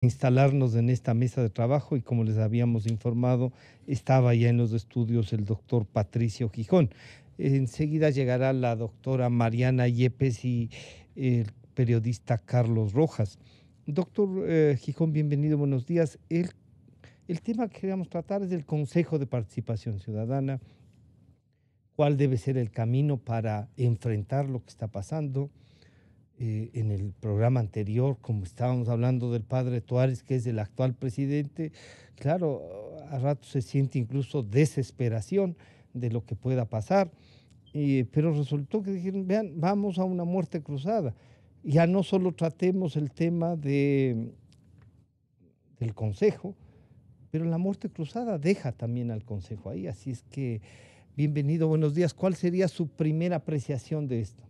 instalarnos en esta mesa de trabajo y como les habíamos informado, estaba ya en los estudios el doctor Patricio Gijón. Enseguida llegará la doctora Mariana Yepes y el periodista Carlos Rojas. Doctor Gijón, bienvenido, buenos días. El tema que queríamos tratar es el Consejo de Participación Ciudadana, cuál debe ser el camino para enfrentar lo que está pasando. En el programa anterior, como estábamos hablando del padre Tuárez, que es el actual presidente, claro, a ratos se siente incluso desesperación de lo que pueda pasar, pero resultó que dijeron, vean, vamos a una muerte cruzada. Ya no solo tratemos el tema del Consejo, pero la muerte cruzada deja también al Consejo ahí, así es que, bienvenido, buenos días. ¿Cuál sería su primera apreciación de esto?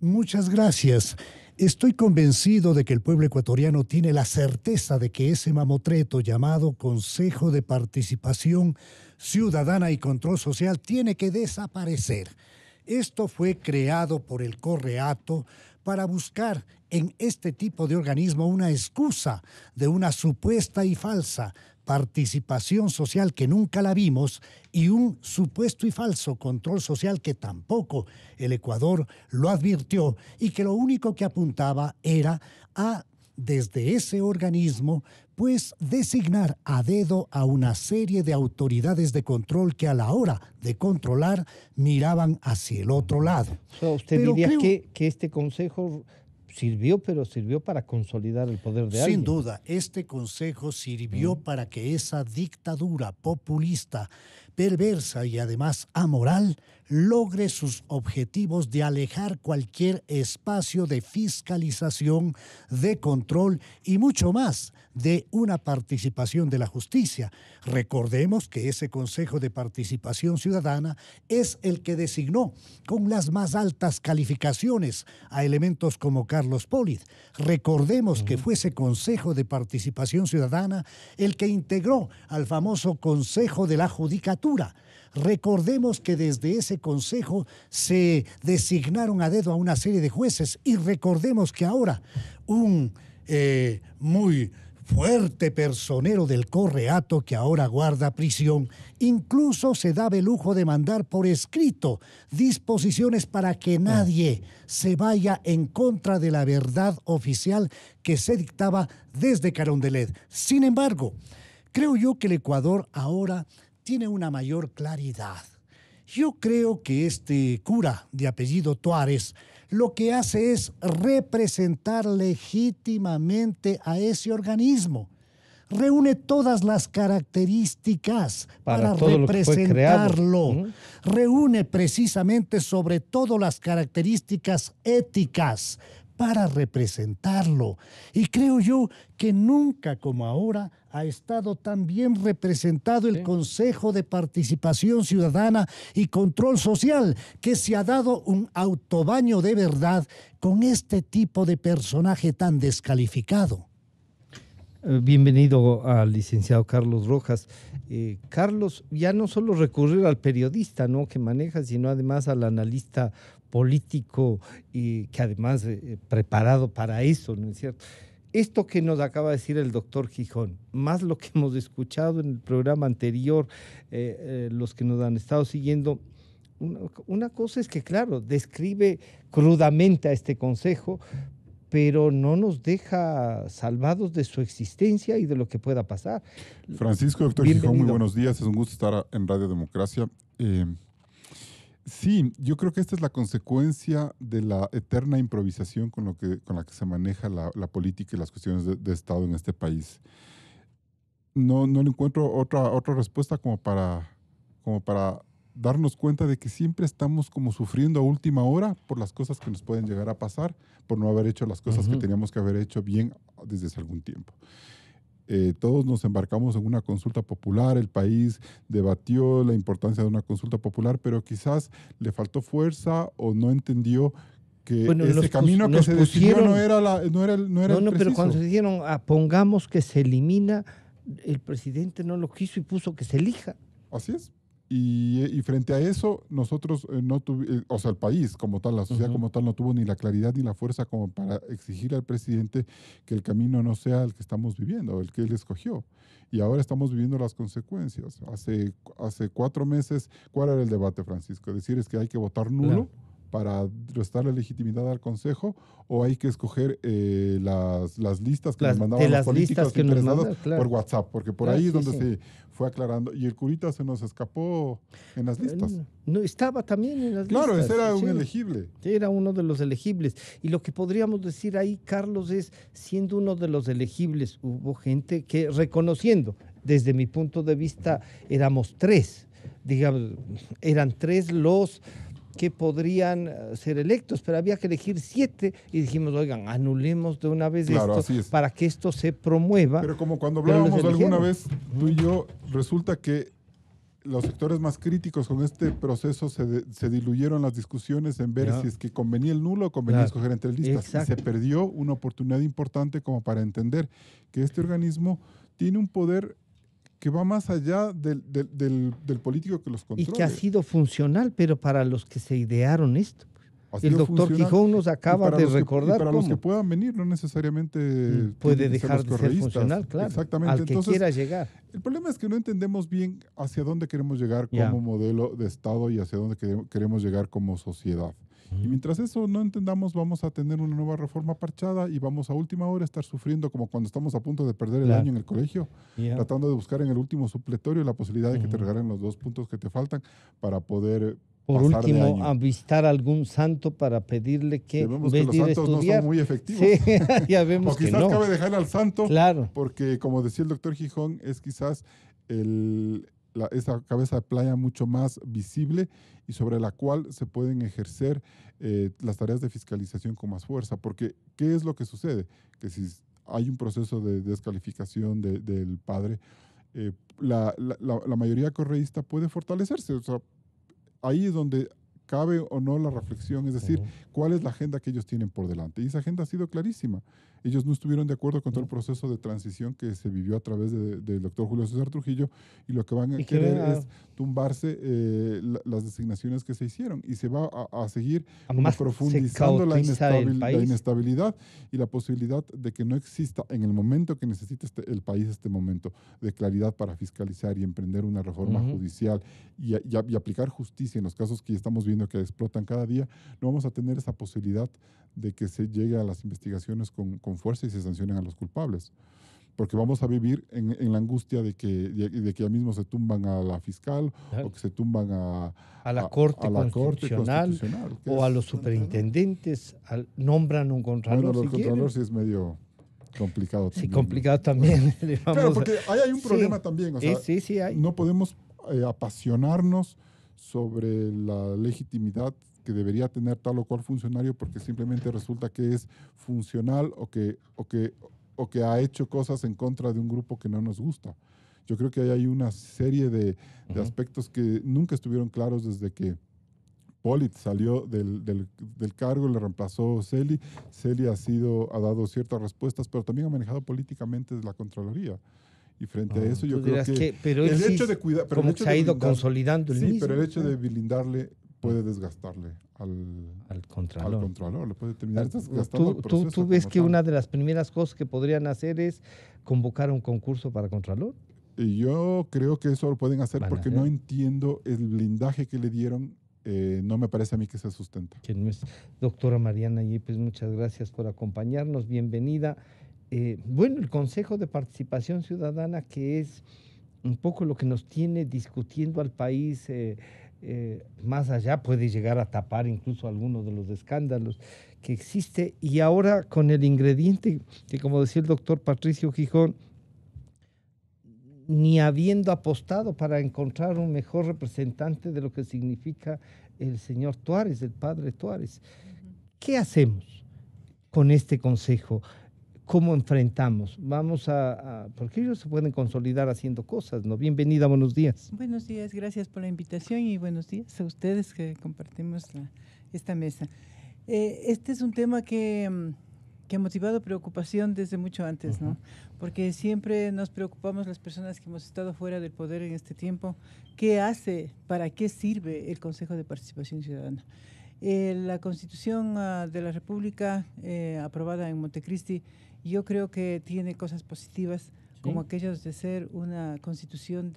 Muchas gracias. Estoy convencido de que el pueblo ecuatoriano tiene la certeza de que ese mamotreto llamado Consejo de Participación Ciudadana y Control Social tiene que desaparecer. Esto fue creado por el Correato para buscar en este tipo de organismo una excusa de una supuesta y falsa participación social que nunca la vimos y un supuesto y falso control social que tampoco el Ecuador lo advirtió y que lo único que apuntaba era a, desde ese organismo, pues designar a dedo a una serie de autoridades de control que a la hora de controlar miraban hacia el otro lado. ¿Usted diría que este consejo sirvió, pero sirvió para consolidar el poder de alguien? Sin duda, este consejo sirvió para que esa dictadura populista, perversa y además amoral logre sus objetivos de alejar cualquier espacio de fiscalización, de control y mucho más de una participación de la justicia. Recordemos que ese Consejo de Participación Ciudadana es el que designó con las más altas calificaciones a elementos como Carlos Polit. Recordemos que fue ese Consejo de Participación Ciudadana el que integró al famoso Consejo de la Judicatura. Recordemos que desde ese consejo se designaron a dedo a una serie de jueces y recordemos que ahora un muy fuerte personero del Correato que ahora guarda prisión, incluso se daba el lujo de mandar por escrito disposiciones para que nadie se vaya en contra de la verdad oficial que se dictaba desde Carondelet. Sin embargo, creo yo que el Ecuador ahora tiene una mayor claridad. Yo creo que este cura de apellido Tuárez lo que hace es representar legítimamente a ese organismo. Reúne todas las características para representarlo. Reúne precisamente sobre todo las características éticas para representarlo. Y creo yo que nunca como ahora ha estado tan bien representado el Consejo de Participación Ciudadana y Control Social, que se ha dado un autobaño de verdad con este tipo de personaje tan descalificado. Bienvenido al licenciado Carlos Rojas. Carlos, ya no solo recurrir al periodista, ¿no?, que maneja, sino además al analista político y que además preparado para eso, ¿no es cierto? Esto que nos acaba de decir el doctor Gijón, más lo que hemos escuchado en el programa anterior, los que nos han estado siguiendo, una cosa es que, claro, describe crudamente a este consejo, pero no nos deja salvados de su existencia y de lo que pueda pasar. Francisco, doctor Gijón, muy buenos días. Es un gusto estar en Radio Democracia. Sí, yo creo que esta es la consecuencia de la eterna improvisación con la que se maneja la política y las cuestiones de Estado en este país. No le encuentro otra respuesta como para darnos cuenta de que siempre estamos como sufriendo a última hora por las cosas que nos pueden llegar a pasar, por no haber hecho las cosas que teníamos que haber hecho bien desde hace algún tiempo. Todos nos embarcamos en una consulta popular, el país debatió la importancia de una consulta popular, pero quizás le faltó fuerza o no entendió que ese camino que se decidió no era el preciso. Pero cuando se dijeron, pongamos que se elimina, el presidente no lo quiso y puso que se elija. Así es. Y frente a eso, nosotros no tuvimos, o sea, el país como tal, la sociedad como tal, no tuvo ni la claridad ni la fuerza como para exigir al presidente que el camino no sea el que estamos viviendo, el que él escogió. Y ahora estamos viviendo las consecuencias. Hace 4 meses, ¿cuál era el debate, Francisco? Decir es que hay que votar nulo para restar la legitimidad al Consejo, o hay que escoger las listas que nos mandaban los políticos interesados por WhatsApp, porque por ahí es donde se fue aclarando, y el curita se nos escapó en las listas. No, estaba también en las listas. Claro, ese era un elegible. Era uno de los elegibles. Y lo que podríamos decir ahí, Carlos, es, siendo uno de los elegibles, hubo gente que, reconociendo, desde mi punto de vista, éramos 3, digamos, eran 3 los que podrían ser electos, pero había que elegir 7 y dijimos, oigan, anulemos de una vez esto para que esto se promueva. Pero como cuando hablábamos alguna vez, tú y yo, resulta que los sectores más críticos con este proceso se diluyeron las discusiones en ver si es que convenía el nulo o convenía escoger entre listas. Exacto. Y se perdió una oportunidad importante como para entender que este organismo tiene un poder que va más allá del político que los controla. Y que ha sido funcional, pero para los que se idearon esto. El doctor Gijón nos acaba de recordar para los que puedan venir, no necesariamente puede dejar de ser funcional, claro. Exactamente. Al que entonces, quiera llegar. El problema es que no entendemos bien hacia dónde queremos llegar como modelo de Estado y hacia dónde queremos llegar como sociedad. Y mientras eso no entendamos, vamos a tener una nueva reforma parchada y vamos a última hora estar sufriendo como cuando estamos a punto de perder el año en el colegio, tratando de buscar en el último supletorio la posibilidad de que te regalen los 2 puntos que te faltan para poder por último, avistar a algún santo para pedirle que vemos que los santos no son muy efectivos. Sí, ya vemos o quizás que no. cabe dejar al santo, porque como decía el doctor Gijón, es quizás esa cabeza de playa mucho más visible y sobre la cual se pueden ejercer las tareas de fiscalización con más fuerza. Porque, ¿qué es lo que sucede? Que si hay un proceso de descalificación del padre, la mayoría correísta puede fortalecerse. O sea, ahí es donde cabe o no la reflexión, es decir, cuál es la agenda que ellos tienen por delante. Y esa agenda ha sido clarísima. Ellos no estuvieron de acuerdo con todo el proceso de transición que se vivió a través del doctor Julio César Trujillo, y lo que van a querer es tumbarse las designaciones que se hicieron, y se va a seguir profundizando la inestabilidad y la posibilidad de que no exista en el momento que necesita el país este momento de claridad para fiscalizar y emprender una reforma judicial y aplicar justicia en los casos que estamos viendo que explotan cada día. No vamos a tener esa posibilidad de que se llegue a las investigaciones con fuerza y se sancionen a los culpables, porque vamos a vivir en la angustia de que ya mismo se tumban a la fiscal o que se tumban a la Corte Constitucional o a los superintendentes, nombran un contralor. Bueno, los contralores sí es medio complicado también. Sí, complicado también. Claro, porque ahí hay un problema también. O sea, sí hay. No podemos apasionarnos sobre la legitimidad que debería tener tal o cual funcionario porque simplemente resulta que es funcional o que ha hecho cosas en contra de un grupo que no nos gusta. Yo creo que ahí hay una serie de aspectos que nunca estuvieron claros desde que Polit salió del cargo, le reemplazó Celi. Celi ha dado ciertas respuestas, pero también ha manejado políticamente la Contraloría. Y frente a eso yo creo que pero el hecho de cuidar, pero como se ha ido consolidando el mismo. Sí, pero el hecho de blindarle puede desgastarle al Contralor, le puede terminar desgastando el proceso. ¿Tú ves que una de las primeras cosas que podrían hacer es convocar un concurso para Contralor? Y yo creo que eso lo pueden hacer porque no entiendo el blindaje que le dieron. No me parece a mí que se sustenta. Doctora Mariana Yepes, muchas gracias por acompañarnos, bienvenida. Bueno, el Consejo de Participación Ciudadana, que es un poco lo que nos tiene discutiendo al país, más allá, puede llegar a tapar incluso algunos de los escándalos que existe, y ahora con el ingrediente que, como decía el doctor Patricio Gijón, ni habiendo apostado para encontrar un mejor representante de lo que significa el señor Tuárez, el padre Tuárez. ¿Qué hacemos con este consejo? ¿Cómo enfrentamos? Porque ellos se pueden consolidar haciendo cosas, ¿no? Bienvenida, buenos días. Buenos días, gracias por la invitación y buenos días a ustedes que compartimos esta mesa. Este es un tema que que ha motivado preocupación desde mucho antes, ¿no? Porque siempre nos preocupamos las personas que hemos estado fuera del poder en este tiempo. ¿Qué hace, para qué sirve el Consejo de Participación Ciudadana? La Constitución de la República, aprobada en Montecristi, yo creo que tiene cosas positivas, como aquellos de ser una constitución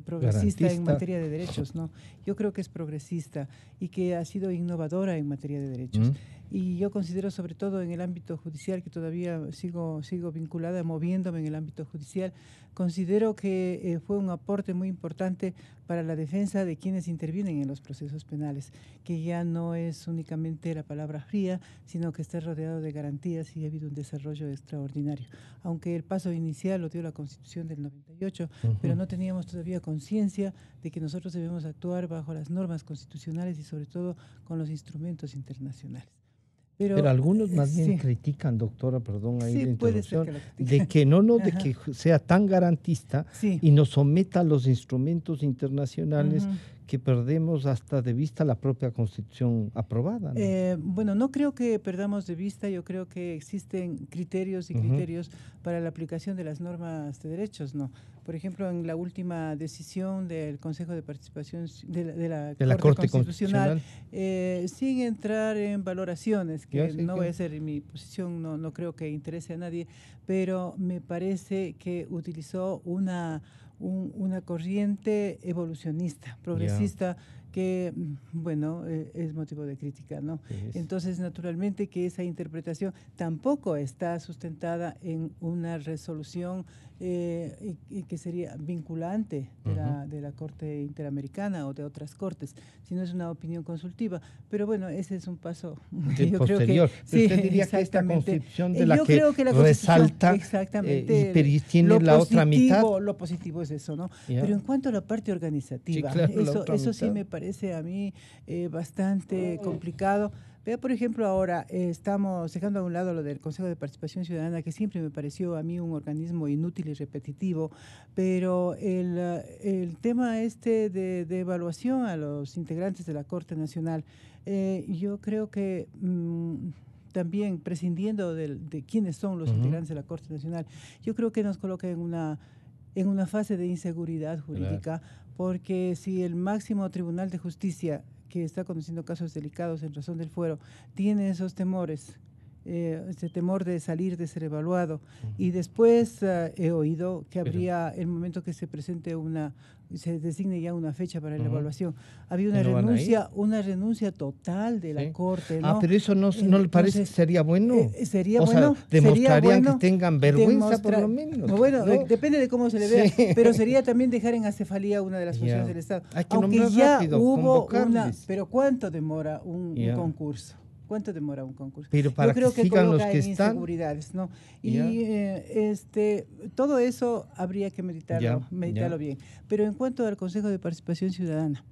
progresista en materia de derechos, ¿no? Yo creo que es progresista y que ha sido innovadora en materia de derechos. Y yo considero, sobre todo en el ámbito judicial, que todavía sigo vinculada, moviéndome en el ámbito judicial, considero que fue un aporte muy importante para la defensa de quienes intervienen en los procesos penales, que ya no es únicamente la palabra fría, sino que está rodeado de garantías y ha habido un desarrollo extraordinario. Aunque el paso inicial lo dio la Constitución del 98, pero no teníamos todavía conciencia de que nosotros debemos actuar bajo las normas constitucionales y sobre todo con los instrumentos internacionales. Pero algunos más bien critican, doctora, perdón ahí la interrupción, de que de que sea tan garantista y nos someta a los instrumentos internacionales que perdemos hasta de vista la propia Constitución aprobada, ¿no? Bueno, no creo que perdamos de vista, yo creo que existen criterios y criterios para la aplicación de las normas de derechos, ¿no? Por ejemplo, en la última decisión del Consejo de Participación de la Corte Constitucional, sin entrar en valoraciones, que no voy a hacer en mi posición, no creo que interese a nadie, pero me parece que utilizó una corriente evolucionista, progresista, que, bueno, es motivo de crítica, ¿no? Entonces, naturalmente que esa interpretación tampoco está sustentada en una resolución que sería vinculante de la Corte Interamericana o de otras cortes, sino es una opinión consultiva. Pero bueno, ese es un paso yo posterior. Creo que, ¿usted diría que esta Constitución de la que resalta y tiene la otra mitad? Lo positivo es eso, ¿no? Pero en cuanto a la parte organizativa, eso sí me parece a mí bastante complicado. Vea, por ejemplo, ahora estamos dejando a un lado lo del Consejo de Participación Ciudadana, que siempre me pareció a mí un organismo inútil y repetitivo, pero el tema de evaluación a los integrantes de la Corte Nacional, yo creo que también prescindiendo de quiénes son los integrantes de la Corte Nacional, yo creo que nos coloca en una fase de inseguridad jurídica, porque si el máximo Tribunal de Justicia, que está conociendo casos delicados en razón del fuero, tiene esos temores, ese temor de salir, de ser evaluado, y después he oído que habría el momento que se presente se designe ya una fecha para la evaluación. Había una renuncia total de la Corte, ¿no? Pero eso no le parece que sería bueno. Sería bueno. Demostrarían que tengan vergüenza, por lo menos. Bueno, ¿no? Depende de cómo se le vea, pero sería también dejar en acefalía una de las funciones del Estado. Hay que aunque ya rápido, hubo pero ¿cuánto demora un concurso? ¿Cuánto demora un concurso? Pero para yo creo que sigan coloca los que en inseguridades, ¿no? Y todo eso habría que meditarlo bien. Pero en cuanto al Consejo de Participación Ciudadana,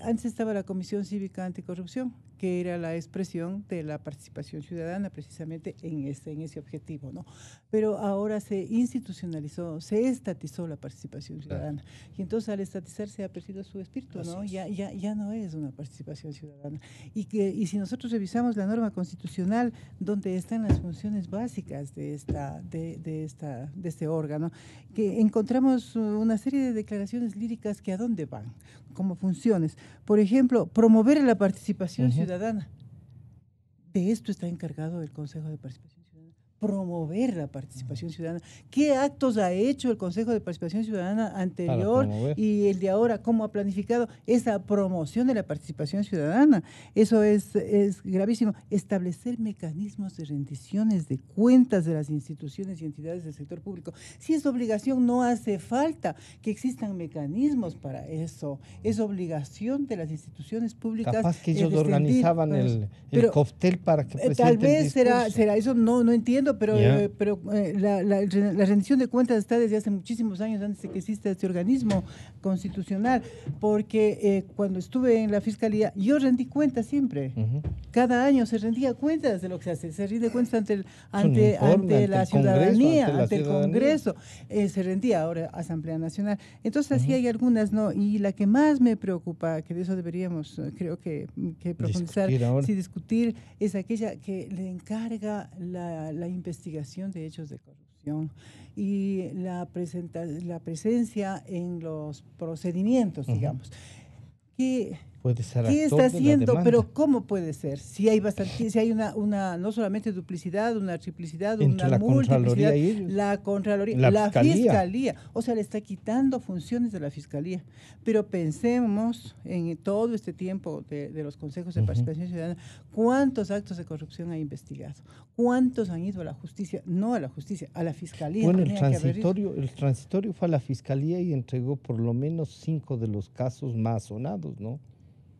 antes estaba la Comisión Cívica Anticorrupción, que era la expresión de la participación ciudadana precisamente en ese objetivo, ¿no? Pero ahora se institucionalizó, se estatizó la participación ciudadana. Y entonces al estatizarse ha perdido su espíritu, ¿no? Ya no es una participación ciudadana. Y si nosotros revisamos la norma constitucional, donde están las funciones básicas de este órgano, que encontramos una serie de declaraciones líricas que ¿a dónde van? Como funciones. Por ejemplo, promover la participación ciudadana. De esto está encargado el Consejo de Participación Ciudadana. Promover la participación ciudadana. ¿Qué actos ha hecho el Consejo de Participación Ciudadana anterior y el de ahora? ¿Cómo ha planificado esa promoción de la participación ciudadana? Eso es gravísimo. Establecer mecanismos de rendiciones de cuentas de las instituciones y entidades del sector público. Si es obligación, no hace falta que existan mecanismos para eso. Es obligación de las instituciones públicas. Capaz que ellos organizaban el cóctel para que tal vez será eso, no entiendo, entiendo, pero la rendición de cuentas está desde hace muchísimos años antes de que exista este organismo constitucional, porque cuando estuve en la Fiscalía yo rendí cuentas siempre. Cada año se rendía cuentas de lo que se hace, se rinde cuentas ante la ciudadanía, ante el Congreso, se rendía ahora Asamblea Nacional. Entonces así hay algunas, ¿no? Y la que más me preocupa, que de eso deberíamos, creo que profundizar, discutir, es aquella que le encarga la investigación de hechos de corrupción y la presencia en los procedimientos, digamos. ¿Qué está haciendo? Pero ¿cómo puede ser? Si hay una no solamente duplicidad, una triplicidad, entre una multiplicidad, la Contraloría, la Fiscalía. O sea, le está quitando funciones de la Fiscalía. Pero pensemos en todo este tiempo de los consejos de participación ciudadana, ¿cuántos actos de corrupción ha investigado? ¿Cuántos han ido a la justicia? No a la justicia, a la Fiscalía. Bueno, el transitorio fue a la Fiscalía y entregó por lo menos 5 de los casos más sonados, ¿no?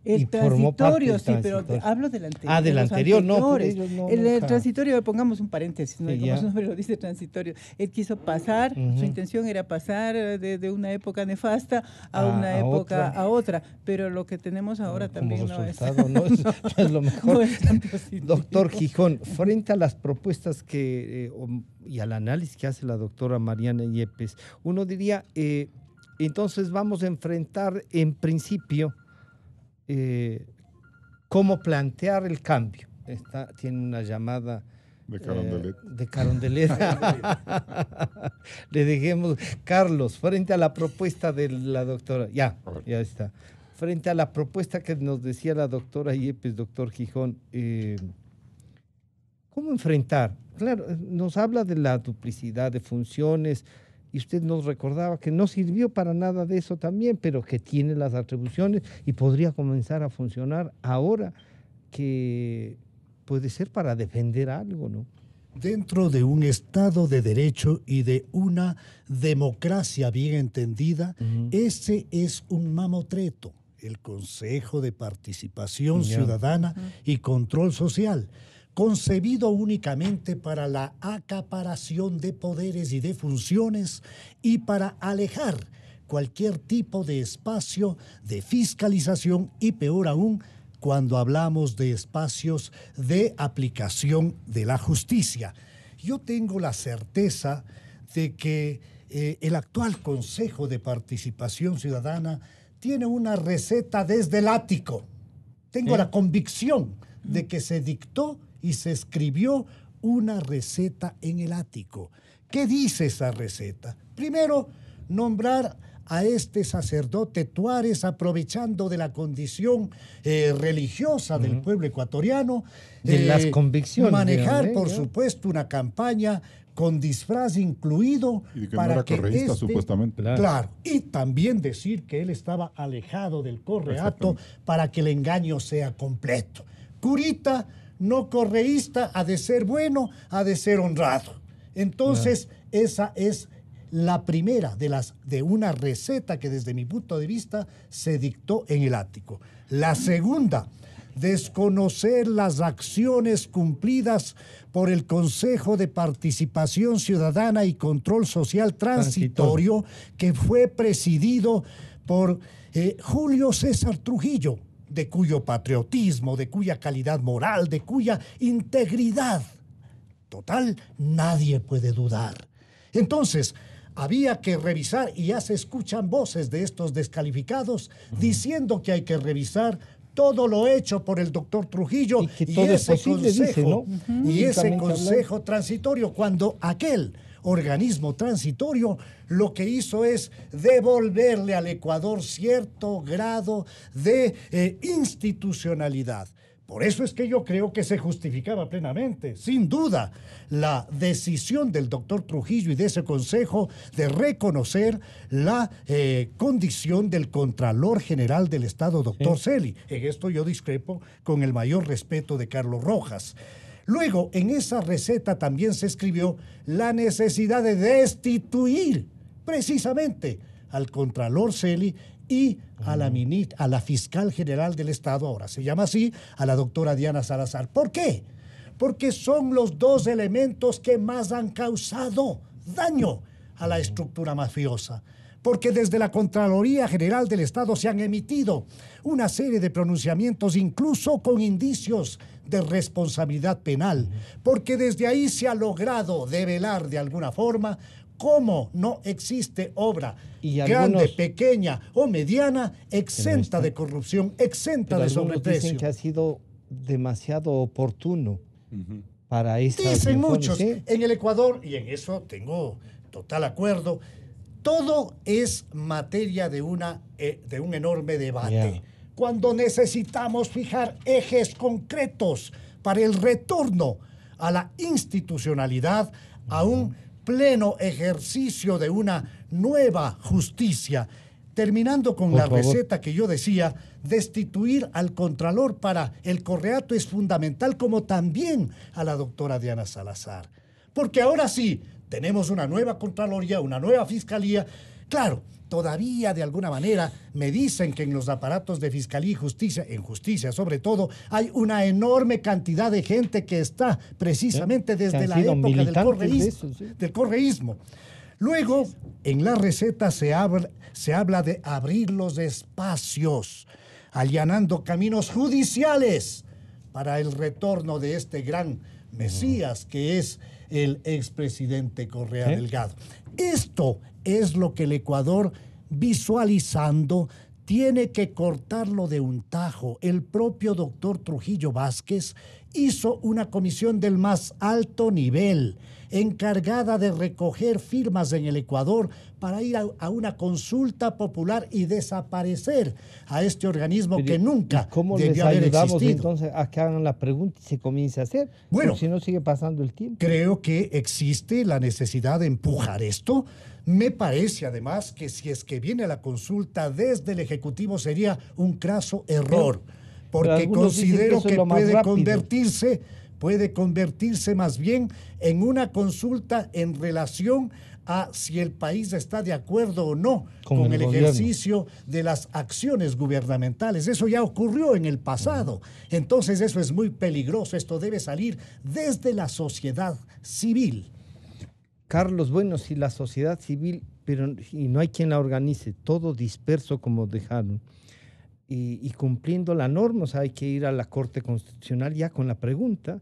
El transitorio, sí, pero hablo del anterior. Del anterior, no. El transitorio, pongamos un paréntesis, ¿no? Como su nombre lo dice, transitorio. Él quiso pasar, su intención era pasar de una época nefasta a una época a otra, pero lo que tenemos ahora también no es lo mejor. No es tan positivo. Doctor Gijón, frente a las propuestas y al análisis que hace la doctora Mariana Yepes, uno diría, entonces vamos a enfrentar en principio cómo plantear el cambio. Tiene una llamada de Carondelet. Le dejemos, Carlos, frente a la propuesta de la doctora, ya está. Frente a la propuesta que nos decía la doctora Yepes, doctor Gijón, ¿cómo enfrentar? Claro, nos habla de la duplicidad de funciones, y usted nos recordaba que no sirvió para nada de eso también, pero que tiene las atribuciones y podría comenzar a funcionar ahora, que puede ser para defender algo, ¿no? Dentro de un Estado de Derecho y de una democracia bien entendida, ese es un mamotreto, el Consejo de Participación Ciudadana y Control Social, concebido únicamente para la acaparación de poderes y de funciones y para alejar cualquier tipo de espacio de fiscalización y, peor aún, cuando hablamos de espacios de aplicación de la justicia. Yo tengo la certeza de que el actual Consejo de Participación Ciudadana tiene una receta desde el ático. Tengo la convicción de que se dictó y se escribió una receta en el ático. ¿Qué dice esa receta? Primero, nombrar a este sacerdote Tuárez, aprovechando de la condición religiosa del pueblo ecuatoriano, de las convicciones, manejar, por supuesto, una campaña con disfraz incluido. Y que para no era correísta, supuestamente. Claro, y también decir que él estaba alejado del correato para que el engaño sea completo. Curita, no correísta, ha de ser bueno, ha de ser honrado. Entonces, esa es la primera de una receta que desde mi punto de vista se dictó en el ático. La segunda, desconocer las acciones cumplidas por el Consejo de Participación Ciudadana y Control Social Transitorio, que fue presidido por Julio César Trujillo, de cuyo patriotismo, de cuya calidad moral, de cuya integridad total nadie puede dudar. Entonces, había que revisar, y ya se escuchan voces de estos descalificados diciendo que hay que revisar todo lo hecho por el doctor Trujillo y ese consejo, y ese consejo transitorio, cuando aquel organismo transitorio lo que hizo es devolverle al Ecuador cierto grado de institucionalidad. Por eso es que yo creo que se justificaba plenamente, sin duda, la decisión del doctor Trujillo y de ese consejo de reconocer la condición del Contralor General del Estado, doctor Celi. En esto yo discrepo con el mayor respeto de Carlos Rojas. Luego, en esa receta también se escribió la necesidad de destituir precisamente al Contralor Celi y a la Fiscal General del Estado, ahora se llama así, a la doctora Diana Salazar. ¿Por qué? porque son los dos elementos que más han causado daño a la estructura mafiosa. Porque desde la Contraloría General del Estado se han emitido una serie de pronunciamientos, incluso con indicios de responsabilidad penal, porque desde ahí se ha logrado develar de alguna forma cómo no existe obra grande, pequeña o mediana exenta de corrupción, exenta de sobreprecio. Dicen que ha sido demasiado oportuno para esa. Dicen muchos. ¿Sí? En el Ecuador, y en eso tengo total acuerdo, todo es materia de un enorme debate. Cuando necesitamos fijar ejes concretos para el retorno a la institucionalidad, a un pleno ejercicio de una nueva justicia, terminando con la receta que yo decía, destituir al Contralor para el Correato es fundamental, como también a la doctora Diana Salazar. Porque ahora sí, tenemos una nueva Contraloría, una nueva Fiscalía. Claro, todavía de alguna manera me dicen que en los aparatos de Fiscalía y Justicia, en Justicia sobre todo, hay una enorme cantidad de gente que está precisamente desde la época del correísmo. Luego, en la receta se habla de abrir los espacios, allanando caminos judiciales para el retorno de este gran Mesías que es el expresidente Correa Delgado. Esto es lo que el Ecuador, visualizando, tiene que cortarlo de un tajo. El propio doctor Trujillo Vázquez hizo una comisión del más alto nivel, encargada de recoger firmas en el Ecuador para ir a una consulta popular y desaparecer a este organismo que nunca debió haber existido. ¿Cómo les ayudamos entonces a que hagan la pregunta y se comience a hacer? Bueno, si no sigue pasando el tiempo. Creo que existe la necesidad de empujar esto. Me parece además que si es que viene la consulta desde el Ejecutivo sería un craso error, porque considero que puede convertirse más bien en una consulta en relación a si el país está de acuerdo o no con el ejercicio de las acciones gubernamentales. Eso ya ocurrió en el pasado. Entonces eso es muy peligroso. Esto debe salir desde la sociedad civil. Carlos, bueno, si la sociedad civil, y no hay quien la organice, todo disperso como dejaron, y cumpliendo la norma, o sea, hay que ir a la Corte Constitucional ya con la pregunta,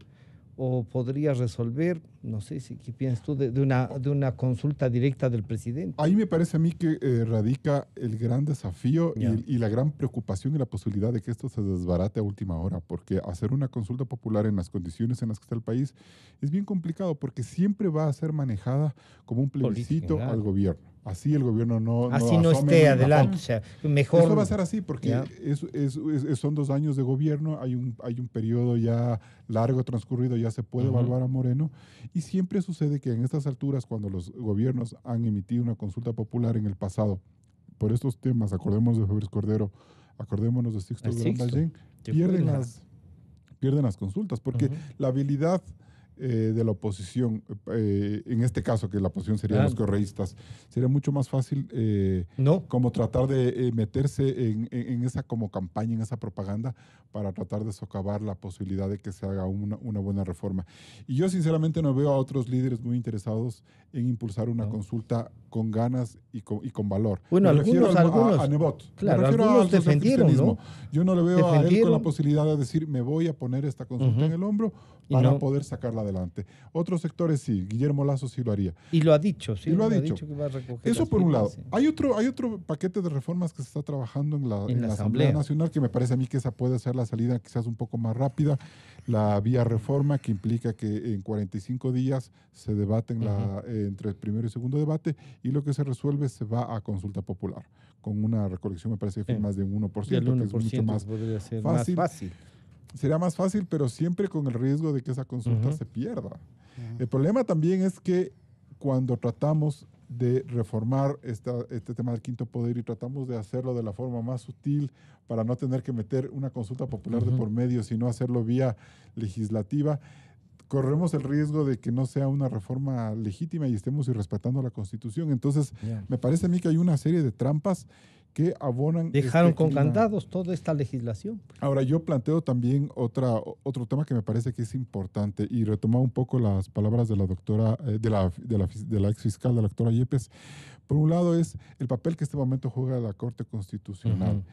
o podría resolver, no sé, ¿qué piensas tú de una consulta directa del presidente? Ahí me parece a mí que radica el gran desafío y la gran preocupación y la posibilidad de que esto se desbarate a última hora, porque hacer una consulta popular en las condiciones en las que está el país es bien complicado, porque siempre va a ser manejada como un plebiscito al gobierno. Así el gobierno no esté adelante, o sea, mejor. Eso va a ser así, porque son 2 años de gobierno, hay un periodo ya largo transcurrido, ya se puede evaluar a Moreno, y siempre sucede que en estas alturas, cuando los gobiernos han emitido una consulta popular en el pasado, por estos temas, acordémonos de Febres Cordero, acordémonos de Sixto Durán Ballén, pierden las consultas, porque la habilidad de la oposición, en este caso que la oposición serían los correístas, sería mucho más fácil como tratar de meterse en esa como campaña, en esa propaganda, para tratar de socavar la posibilidad de que se haga una buena reforma. Y yo sinceramente no veo a otros líderes muy interesados en impulsar una consulta con ganas y con valor. Bueno, algunos a Nebot. Claro, algunos defendieron, ¿no? Yo no le veo a él con la posibilidad de decir, me voy a poner esta consulta en el hombro para poder sacarla adelante. Otros sectores sí, Guillermo Lasso sí lo haría. Y lo ha dicho, sí. Y lo ha dicho que va a recoger. Eso por un lado. Sí. Hay otro paquete de reformas que se está trabajando en la Asamblea Nacional, que me parece a mí que esa puede ser la salida quizás un poco más rápida. La vía reforma, que implica que en 45 días se debaten entre el primero y segundo debate, y lo que se resuelve se va a consulta popular, con una recolección, me parece, de firmas de un 1%, que es mucho más fácil. Sería más fácil, pero siempre con el riesgo de que esa consulta se pierda. El problema también es que cuando tratamos de reformar este tema del quinto poder y tratamos de hacerlo de la forma más sutil para no tener que meter una consulta popular de por medio, sino hacerlo vía legislativa, corremos el riesgo de que no sea una reforma legítima y estemos irrespetando la Constitución. Entonces, me parece a mí que hay una serie de trampas que abonan. Dejaron con candados toda esta legislación. Ahora, yo planteo también otro tema que me parece que es importante y retomar un poco las palabras de la doctora, de la ex fiscal, de la doctora Yepes. Por un lado es el papel que en este momento juega la Corte Constitucional.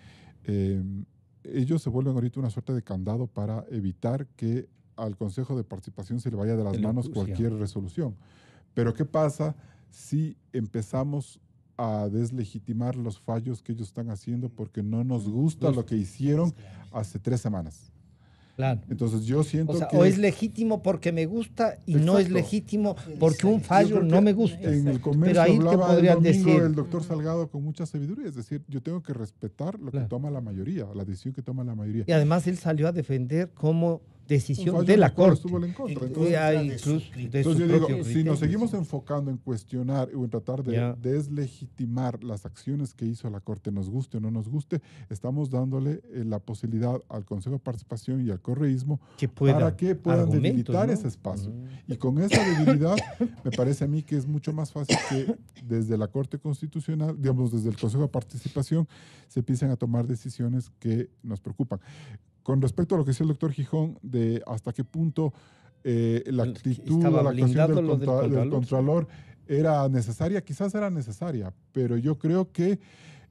Ellos se vuelven ahorita una suerte de candado para evitar que al Consejo de Participación se le vaya de las manos cualquier resolución. Pero ¿qué pasa si empezamos a deslegitimar los fallos que ellos están haciendo porque no nos gusta lo que hicieron hace 3 semanas? Claro. Entonces yo siento que... O es legítimo porque me gusta y no es legítimo porque un fallo no me gusta. En el comercio pero ahí te podrían decir... el doctor Salgado con mucha sabiduría, es decir, yo tengo que respetar lo que toma la mayoría, la decisión que toma la mayoría. Y además él salió a defender como decisión de la Corte. Entonces yo digo, si nos seguimos enfocando en cuestionar o en tratar de deslegitimar las acciones que hizo la Corte, nos guste o no nos guste, estamos dándole la posibilidad al Consejo de Participación y al correísmo para que puedan debilitar ese espacio. Y con esa debilidad, me parece a mí que es mucho más fácil que desde la Corte Constitucional, digamos, desde el Consejo de Participación, se empiecen a tomar decisiones que nos preocupan. Con respecto a lo que decía el doctor Gijón, de hasta qué punto la actitud o la actuación del Contralor era necesaria, quizás era necesaria, pero yo creo que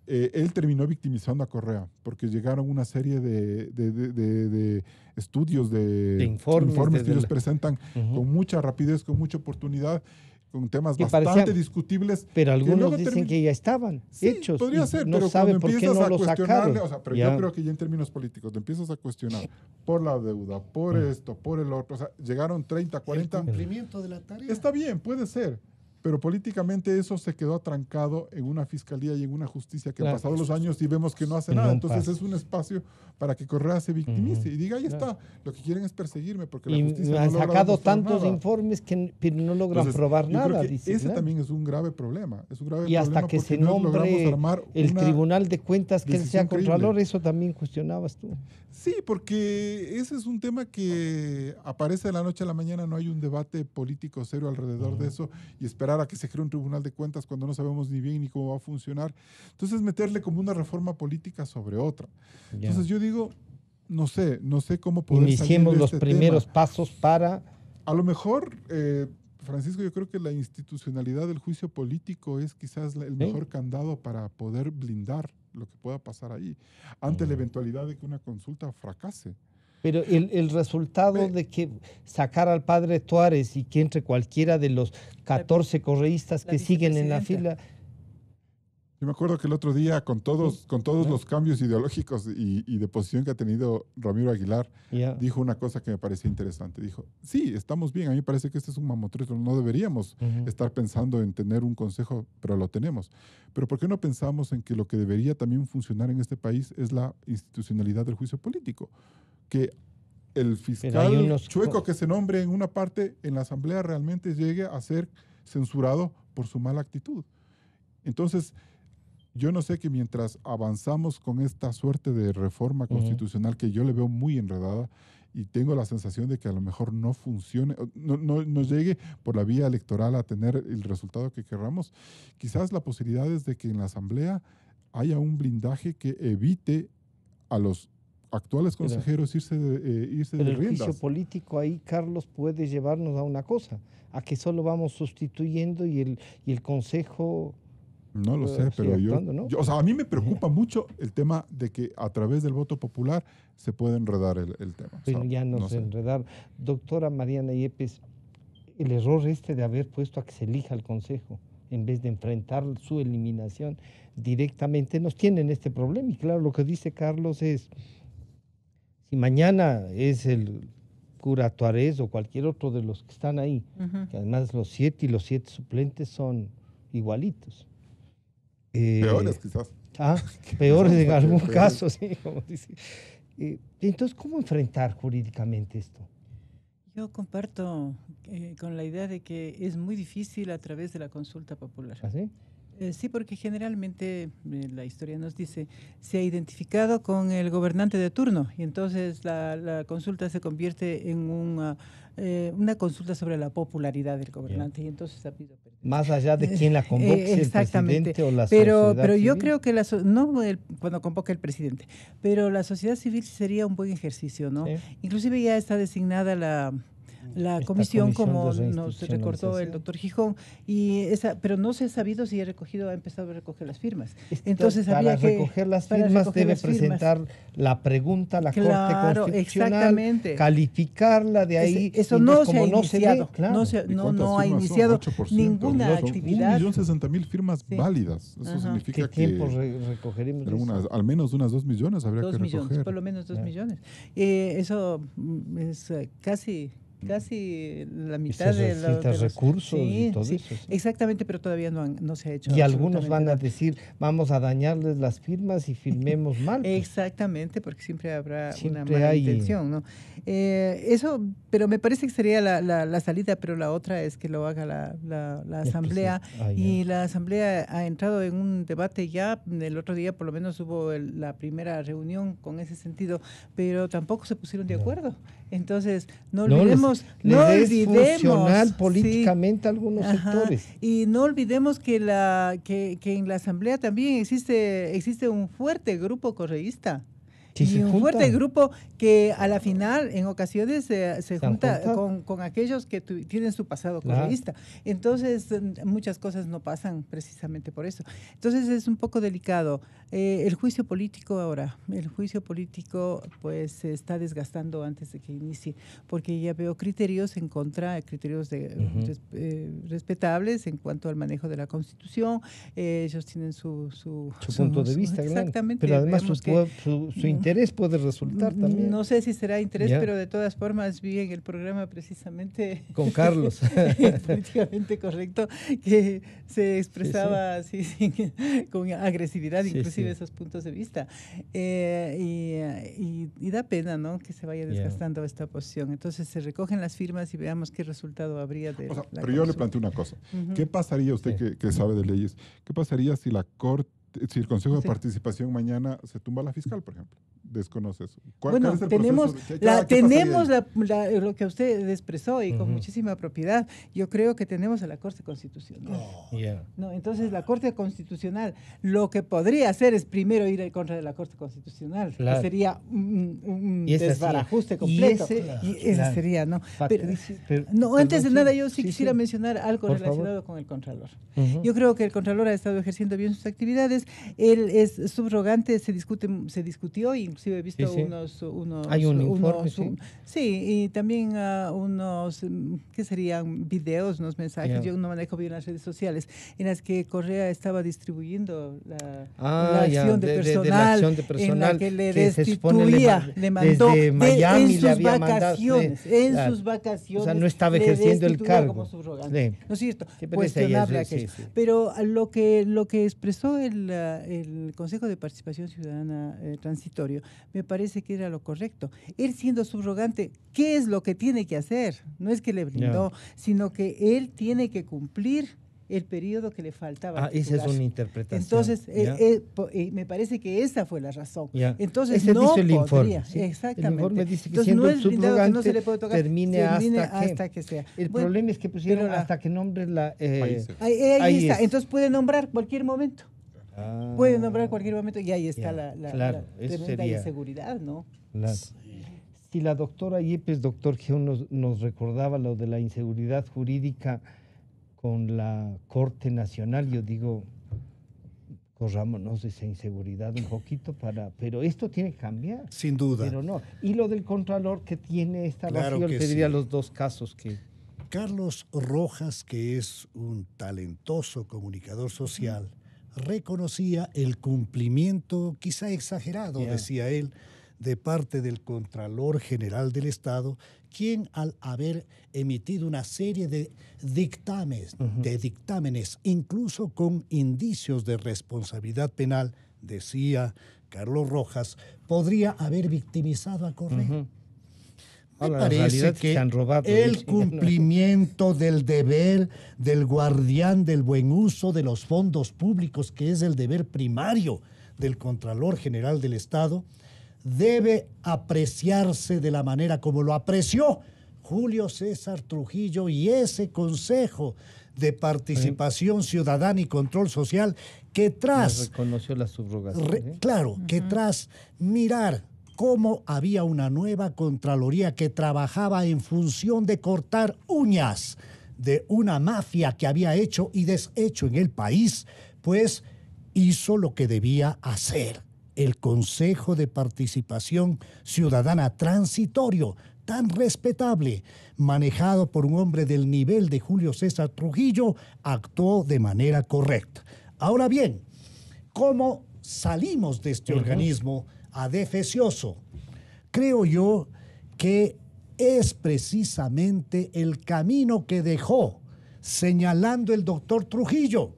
él terminó victimizando a Correa, porque llegaron una serie de estudios, de informes que ellos presentan con mucha rapidez, con mucha oportunidad, con temas bastante discutibles. Pero algunos dicen que ya estaban hechos. Podría ser, no pero sabe cuando por qué no lo sacaron. O sea, pero yo creo que ya en términos políticos te empiezas a cuestionar por la deuda, por esto, por el otro. O sea, llegaron 30, 40. El cumplimiento de la tarea. Está bien, puede ser. Pero políticamente eso se quedó atrancado en una fiscalía y en una justicia que han pasado los años y vemos que no hace nada. Entonces es un espacio para que Correa se victimice y diga, ahí está, lo que quieren es perseguirme porque la justicia no han sacado tantos nada. Informes que no logran probar nada. Ese también es un grave problema. Y hasta que se nombre el Tribunal de Cuentas que él sea Contralor, eso también cuestionabas tú. Sí, porque ese es un tema que aparece de la noche a la mañana, no hay un debate político serio alrededor de eso y esperar a que se cree un Tribunal de Cuentas cuando no sabemos ni bien ni cómo va a funcionar. Entonces meterle como una reforma política sobre otra. Entonces yo digo, no sé cómo poder iniciemos salir de los primeros pasos para... A lo mejor, Francisco, yo creo que la institucionalidad del juicio político es quizás el mejor candado para poder blindar lo que pueda pasar ahí, ante la eventualidad de que una consulta fracase. Pero el resultado de que sacar al padre Tuárez y que entre cualquiera de los 14 correístas que siguen en la fila... Yo me acuerdo que el otro día, con todos los cambios ideológicos y de posición que ha tenido Ramiro Aguilar, dijo una cosa que me parecía interesante. Dijo, sí, estamos bien, a mí me parece que este es un mamotreto, no deberíamos estar pensando en tener un consejo, pero lo tenemos. Pero ¿por qué no pensamos en que lo que debería también funcionar en este país es la institucionalidad del juicio político? Que el fiscal chueco que se nombre en una parte en la asamblea realmente llegue a ser censurado por su mala actitud. Entonces, yo no sé que mientras avanzamos con esta suerte de reforma constitucional que yo le veo muy enredada y tengo la sensación de que a lo mejor no funcione, no llegue por la vía electoral a tener el resultado que querramos, quizás la posibilidad es de que en la asamblea haya un blindaje que evite a los actuales consejeros irse de riendas. El juicio político ahí, Carlos, puede llevarnos a una cosa, a que solo vamos sustituyendo y el consejo... No lo sé, pero o sea, a mí me preocupa mucho el tema de que a través del voto popular se puede enredar el tema. Pero ya no se enredar. Doctora Mariana Yepes, el error de haber puesto a que se elija el consejo en vez de enfrentar su eliminación directamente nos tiene en este problema. Y claro, lo que dice Carlos es, si mañana es el cura Tuárez o cualquier otro de los que están ahí, que además los 7 y los 7 suplentes son igualitos. Peores quizás. Peores en algún caso, sí, como dice. Entonces, ¿cómo enfrentar jurídicamente esto? Yo comparto con la idea de que es muy difícil a través de la consulta popular. ¿Ah, sí? Sí, porque generalmente la historia nos dice, se ha identificado con el gobernante de turno y entonces la consulta se convierte en una consulta sobre la popularidad del gobernante y entonces ha habido pérdida. más allá de quién la convoque, el presidente o la pero sociedad yo civil. creo que cuando convoque el presidente, pero la sociedad civil sería un buen ejercicio, ¿no? Sí. Inclusive ya está designada la comisión, como de nos recordó el doctor Gijón, pero no se ha sabido si ha empezado a recoger las firmas. Entonces para recoger las firmas debe presentar la pregunta a la Corte Constitucional, calificarla, de ahí. Eso no se ha iniciado, no ha iniciado ninguna actividad. 1.060.000 firmas válidas. Eso significa ¿Qué tiempo recogeremos? Al menos unas 2 millones habría que recoger. 2 millones, por lo menos 2 millones. Eso es casi la mitad de los recursos y todo eso. Sí. Exactamente, pero todavía no se ha hecho. Y algunos van a decir, vamos a dañarles las firmas y firmemos mal. Pues. Exactamente, porque siempre habrá una mala intención, ¿no? Eso, pero me parece que sería la salida, pero la otra es que lo haga la Asamblea. Y la Asamblea ha entrado en un debate ya. El otro día por lo menos hubo la primera reunión con ese sentido, pero tampoco se pusieron de acuerdo. Entonces, no olvidemos funcional políticamente algunos sectores. Y no olvidemos que en la Asamblea también existe un fuerte grupo correísta. Y un fuerte grupo que a la final en ocasiones se junta con aquellos que tienen su pasado correísta. Entonces muchas cosas no pasan precisamente por eso. Entonces es un poco delicado. El juicio político pues se está desgastando antes de que inicie, porque ya veo criterios en contra, criterios respetables en cuanto al manejo de la Constitución. Ellos tienen su punto de vista. Exactamente. Pero además su interés puede resultar también. No sé si será interés, pero de todas formas vi en el programa precisamente con Carlos políticamente correcto que se expresaba así con agresividad, inclusive esos puntos de vista, y da pena, ¿no?, que se vaya desgastando esta oposición. Entonces se recogen las firmas y veamos qué resultado habría de pero yo le planteo una cosa. ¿Qué pasaría, usted que sabe de leyes, qué pasaría si el Consejo de Participación mañana se tumba la fiscal, por ejemplo? Desconoce eso. Bueno, tenemos lo que usted expresó y con muchísima propiedad. Yo creo que tenemos a la Corte Constitucional. No, entonces la Corte Constitucional lo que podría hacer es primero ir en contra de la Corte Constitucional, que sería un desbarajuste completo. Ese sería, ¿no? Antes de nada, yo quisiera mencionar algo relacionado con el Contralor. Yo creo que el Contralor ha estado ejerciendo bien sus actividades. Él es subrogante, se discutió y inclusive he visto unos hay un informe, y también unos, ¿qué serían? Videos, unos mensajes. Yo no manejo bien las redes sociales, en las que Correa estaba distribuyendo la acción de personal en la que le destituía, le mandó Miami, en sus vacaciones, sus vacaciones. O sea, no estaba ejerciendo el cargo. Como subrogante. ¿No es cierto? Cuestionable aquello. Pero lo que expresó el Consejo de Participación Ciudadana transitorio me parece que era lo correcto. Él siendo subrogante, ¿qué es lo que tiene que hacer? No es que le brindó, sino que él tiene que cumplir el periodo que le faltaba. Esa es una interpretación. Entonces, me parece que esa fue la razón. Entonces, ese no dice el podría. Informe, Exactamente. El informe dice que entonces, siendo no es subrogante, que no se le puede tocar, termine hasta que sea. El problema es que pusieron hasta que nombre la... ahí está. Entonces puede nombrar cualquier momento. Puede nombrar cualquier momento y ahí está la tremenda inseguridad, ¿no? Claro. Si la doctora Yepes, doctor Gijón, nos recordaba lo de la inseguridad jurídica con la Corte Nacional, yo digo, corrámonos de esa inseguridad un poquito pero esto tiene que cambiar. Sin duda. Pero no. Y lo del Contralor que tiene esta vacío, le pediría los dos casos que... Carlos Rojas, que es un talentoso comunicador social, reconocía el cumplimiento, quizá exagerado, decía él, de parte del Contralor General del Estado, quien al haber emitido una serie de dictámenes, incluso con indicios de responsabilidad penal, decía Carlos Rojas, podría haber victimizado a Correa. Me parece que el cumplimiento del deber del guardián del buen uso de los fondos públicos, que es el deber primario del Contralor General del Estado, debe apreciarse de la manera como lo apreció Julio César Trujillo y ese Consejo de Participación Ciudadana y Control Social, que tras... reconoció la subrogación. Claro, que tras mirar cómo había una nueva Contraloría que trabajaba en función de cortar uñas de una mafia que había hecho y deshecho en el país, pues hizo lo que debía hacer. El Consejo de Participación Ciudadana transitorio, tan respetable, manejado por un hombre del nivel de Julio César Trujillo, actuó de manera correcta. Ahora bien, ¿cómo salimos de este organismo adefesioso? Creo yo que es precisamente el camino que dejó señalando el doctor Trujillo,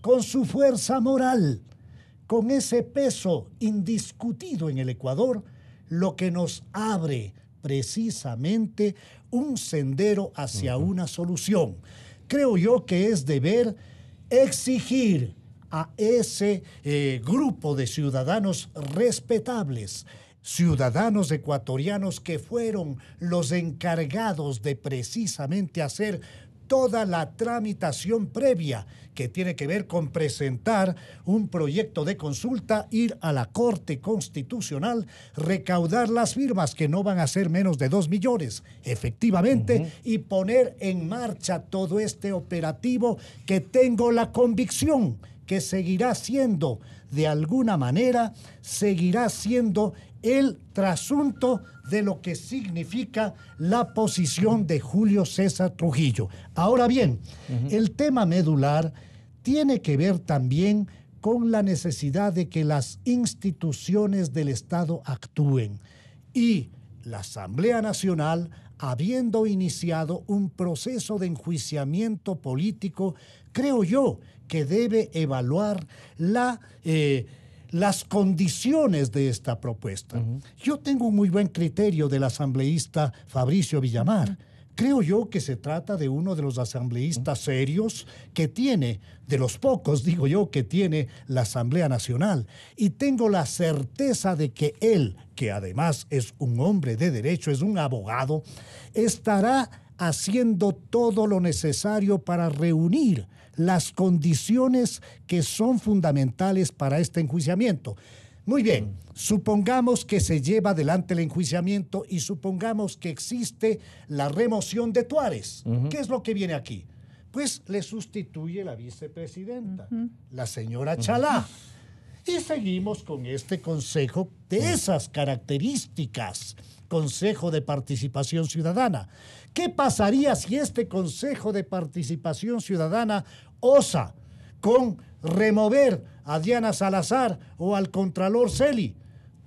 con su fuerza moral, con ese peso indiscutido en el Ecuador, lo que nos abre precisamente un sendero hacia una solución. Creo yo que es deber exigir a ese grupo de ciudadanos respetables, ciudadanos ecuatorianos que fueron los encargados de precisamente hacer toda la tramitación previa que tiene que ver con presentar un proyecto de consulta, ir a la Corte Constitucional, recaudar las firmas, que no van a ser menos de 2 millones, efectivamente, y poner en marcha todo este operativo que tengo la convicción que seguirá siendo, de alguna manera, seguirá siendo el trasunto de lo que significa la posición de Julio César Trujillo. Ahora bien, el tema medular tiene que ver también con la necesidad de que las instituciones del Estado actúen. Y la Asamblea Nacional, habiendo iniciado un proceso de enjuiciamiento político, creo yo que debe evaluar las condiciones de esta propuesta. Yo tengo un muy buen criterio del asambleísta Fabricio Villamar. Creo yo que se trata de uno de los asambleístas serios que tiene, de los pocos, digo yo, que tiene la Asamblea Nacional. Y tengo la certeza de que él, que además es un hombre de derecho, es un abogado, estará haciendo todo lo necesario para reunir las condiciones que son fundamentales para este enjuiciamiento. Muy bien, supongamos que se lleva adelante el enjuiciamiento y supongamos que existe la remoción de Tuárez. ¿Qué es lo que viene aquí? Pues le sustituye la vicepresidenta, la señora Chalá. Y seguimos con este consejo de esas características, Consejo de Participación Ciudadana. ¿Qué pasaría si este Consejo de Participación Ciudadana osa con remover a Diana Salazar o al Contralor Celi?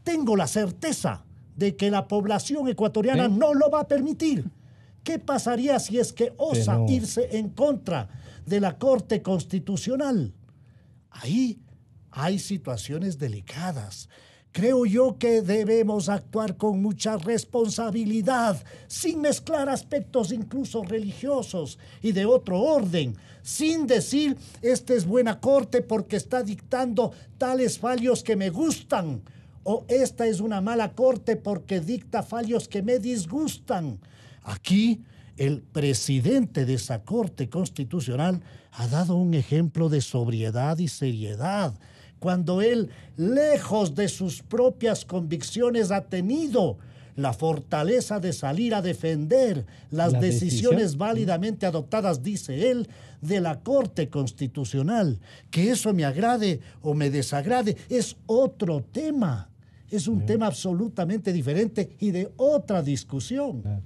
Tengo la certeza de que la población ecuatoriana no lo va a permitir. ¿Qué pasaría si es que osa irse en contra de la Corte Constitucional? Ahí hay situaciones delicadas. Creo yo que debemos actuar con mucha responsabilidad, sin mezclar aspectos incluso religiosos y de otro orden, sin decir, esta es buena corte porque está dictando tales fallos que me gustan, o esta es una mala corte porque dicta fallos que me disgustan. Aquí, el presidente de esa Corte Constitucional ha dado un ejemplo de sobriedad y seriedad, cuando él, lejos de sus propias convicciones, ha tenido la fortaleza de salir a defender las decisiones válidamente adoptadas, dice él, de la Corte Constitucional. Que eso me agrade o me desagrade es otro tema. Es un tema absolutamente diferente y de otra discusión. Claro.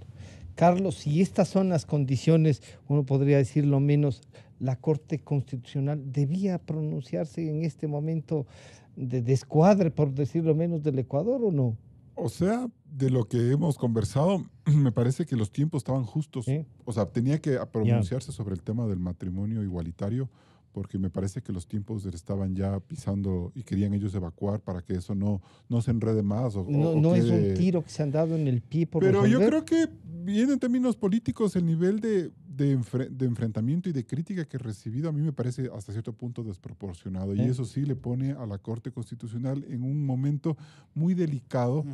Carlos, si estas son las condiciones, uno podría decir lo menos, la Corte Constitucional debía pronunciarse en este momento de descuadre, por decirlo menos, del Ecuador, ¿o no? O sea, de lo que hemos conversado, me parece que los tiempos estaban justos. ¿Sí? O sea, tenía que pronunciarse sobre el tema del matrimonio igualitario, porque me parece que los tiempos estaban ya pisando y querían ellos evacuar para que eso no se enrede más. No es un tiro que se han dado en el pie por Pero resolver. yo creo que, bien en términos políticos, el nivel de de enfrentamiento y de crítica que he recibido a mí me parece hasta cierto punto desproporcionado. Y eso sí le pone a la Corte Constitucional en un momento muy delicado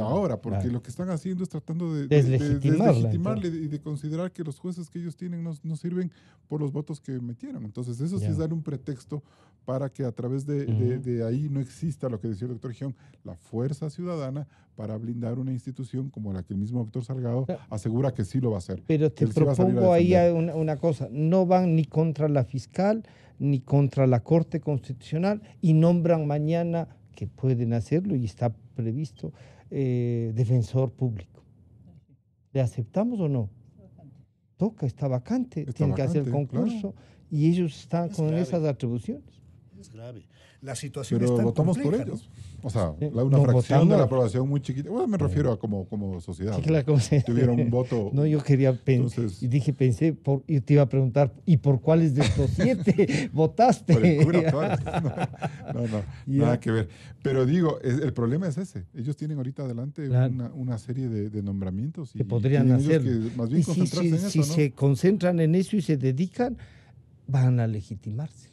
ahora, porque lo que están haciendo es tratando de deslegitimarle y de considerar que los jueces que ellos tienen no sirven por los votos que metieron. Entonces eso sí es dar un pretexto para que a través de ahí no exista lo que decía el doctor Gijón, la fuerza ciudadana para blindar una institución como la que el mismo doctor Salgado asegura que sí lo va a hacer. Pero te propongo ahí una cosa, no van ni contra la fiscal ni contra la Corte Constitucional y nombran mañana, que pueden hacerlo y está previsto, defensor público. ¿Le aceptamos o no? Toca, está vacante, tienen que hacer el concurso y ellos están con esas atribuciones. Es grave. La situación pero está votamos compleja, por ellos. ¿no? O sea, una fracción de la aprobación muy chiquita. Bueno, me refiero a como sociedad. Sí, claro, tuvieron un voto. No, yo quería entonces, pensé, y te iba a preguntar, ¿y por cuáles de estos 7 votaste? Por el cura, no, nada que ver. Pero digo, el problema es ese. Ellos tienen ahorita adelante una serie de nombramientos. Que podrían hacer. Más bien concentrarse en eso, si se concentran en eso y se dedican, van a legitimarse.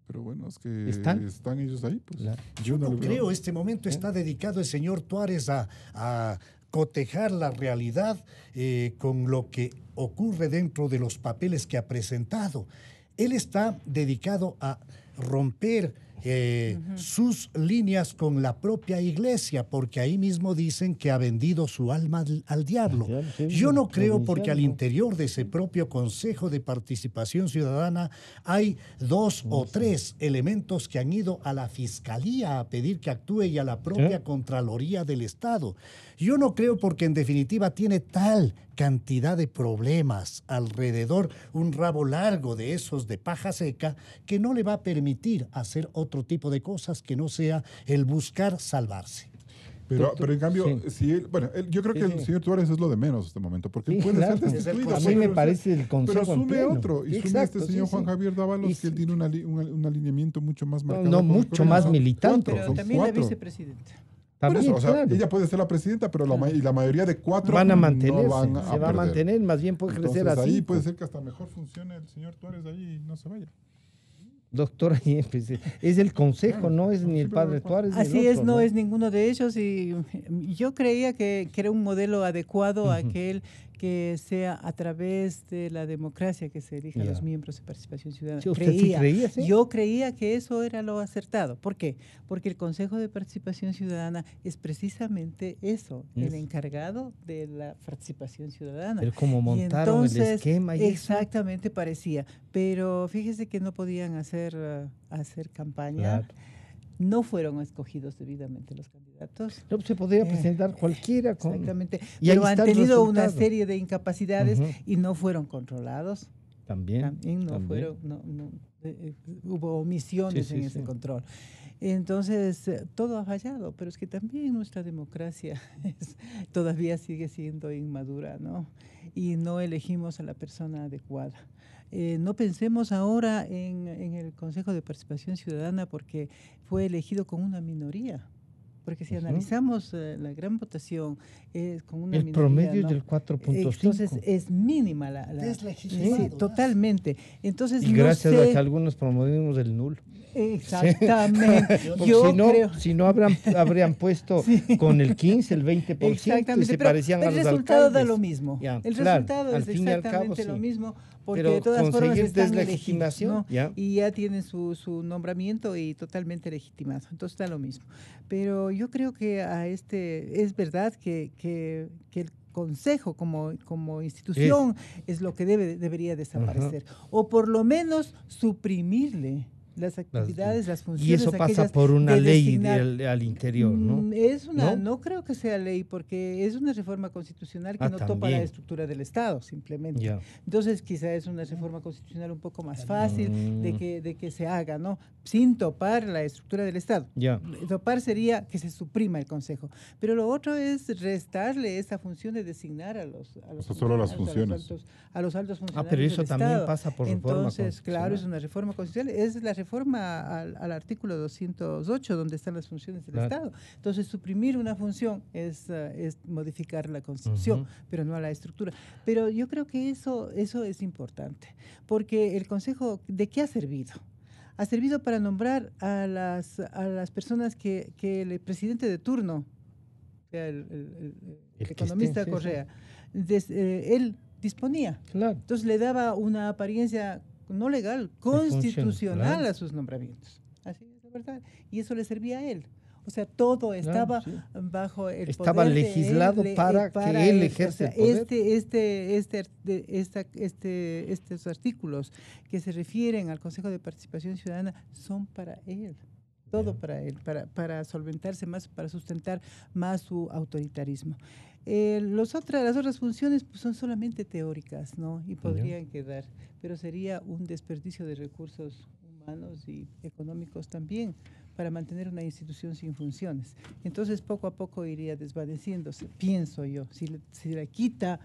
Pero bueno, es que están ellos ahí. Pues. Yo no creo, este momento está dedicado el señor Tuárez a cotejar la realidad con lo que ocurre dentro de los papeles que ha presentado. Él está dedicado a romper sus líneas con la propia iglesia, porque ahí mismo dicen que ha vendido su alma al diablo. Yo no creo, porque al interior de ese propio Consejo de Participación Ciudadana hay 2 o 3 elementos que han ido a la Fiscalía a pedir que actúe y a la propia Contraloría del Estado. Yo no creo, porque en definitiva tiene tal cantidad de problemas alrededor, un rabo largo de esos de paja seca, que no le va a permitir hacer otro tipo de cosas que no sea el buscar salvarse. Pero en cambio, si él, yo creo que el señor Tuárez es lo de menos en este momento, porque él puede ser destituido. A mí me parece el consejo. Pero asume otro, y asume este señor Juan Javier Dávalos, que él tiene un alineamiento mucho más marcado. No, mucho más militante. Pero también la vicepresidenta. También, o sea, ella puede ser la presidenta, pero la mayoría de 4 van a mantenerse, se va a mantener, más bien puede crecer así. Ahí puede ser que hasta mejor funcione el señor Tuárez ahí y no se vaya. Doctora Yepes, es el consejo, no es ni el padre Tuárez. Así es, no es ninguno de ellos, y yo creía que era un modelo adecuado aquel que sea a través de la democracia que se elijan los miembros de participación ciudadana. Sí, ¿usted sí creía? ¿Sí? Yo creía que eso era lo acertado. ¿Por qué? Porque el Consejo de Participación Ciudadana es precisamente eso, el encargado de la participación ciudadana. Pero como montaron el esquema y exactamente eso parecía, pero fíjese que no podían hacer campaña. No fueron escogidos debidamente los candidatos. No, se podría presentar cualquiera. Exactamente. Pero han tenido una serie de incapacidades y no fueron controlados. También fueron, hubo omisiones en ese control. Entonces, todo ha fallado, pero es que también nuestra democracia todavía sigue siendo inmadura, ¿no? Y no elegimos a la persona adecuada. No pensemos ahora en el Consejo de Participación Ciudadana, porque fue elegido con una minoría. Porque si analizamos la gran votación, con una minoría. El promedio es del 4.5. Entonces es mínima sí, totalmente. Entonces, y gracias a que algunos promovimos el nulo. Exactamente. Si no habrían puesto con el 15, el 20%, y se parecían a los alcaldes. El resultado da lo mismo. El resultado es exactamente lo mismo, porque de todas formas están elegidos, ¿no? Y ya tienen su nombramiento y totalmente legitimado. Entonces da lo mismo. Pero yo creo que es verdad que el Consejo como institución es lo que debería desaparecer. O por lo menos suprimirle las actividades, las funciones. Y eso pasa por una ley al interior, ¿no? No creo que sea ley, porque es una reforma constitucional que no topa la estructura del Estado, simplemente. Entonces, quizá es una reforma constitucional un poco más fácil de que se haga, ¿no? Sin topar la estructura del Estado. Topar sería que se suprima el Consejo. Pero lo otro es restarle esa función de designar a los altos funcionarios. Pero eso también pasa por reforma constitucional. Entonces, claro, es una reforma constitucional, es la reforma reforma al artículo 208, donde están las funciones del Estado. Entonces, suprimir una función es modificar la Constitución, pero no a la estructura. Pero yo creo que eso es importante, porque el Consejo, ¿de qué ha servido? Ha servido para nombrar a las personas que el presidente de turno, el economista Correa, él disponía. Claro. Entonces le daba una apariencia no legal, constitucional a sus nombramientos. Así es la verdad. Y eso le servía a él. O sea, todo estaba bajo el estaba poder legislado de él, para él ejerce el poder. Estos artículos que se refieren al Consejo de Participación Ciudadana son para él. Todo para él, para solventarse más, para sustentar más su autoritarismo. Las otras funciones pues, son solamente teóricas, ¿no? Y podrían quedar, pero sería un desperdicio de recursos humanos y económicos también para mantener una institución sin funciones. Entonces, poco a poco iría desvaneciéndose, pienso yo, si le quita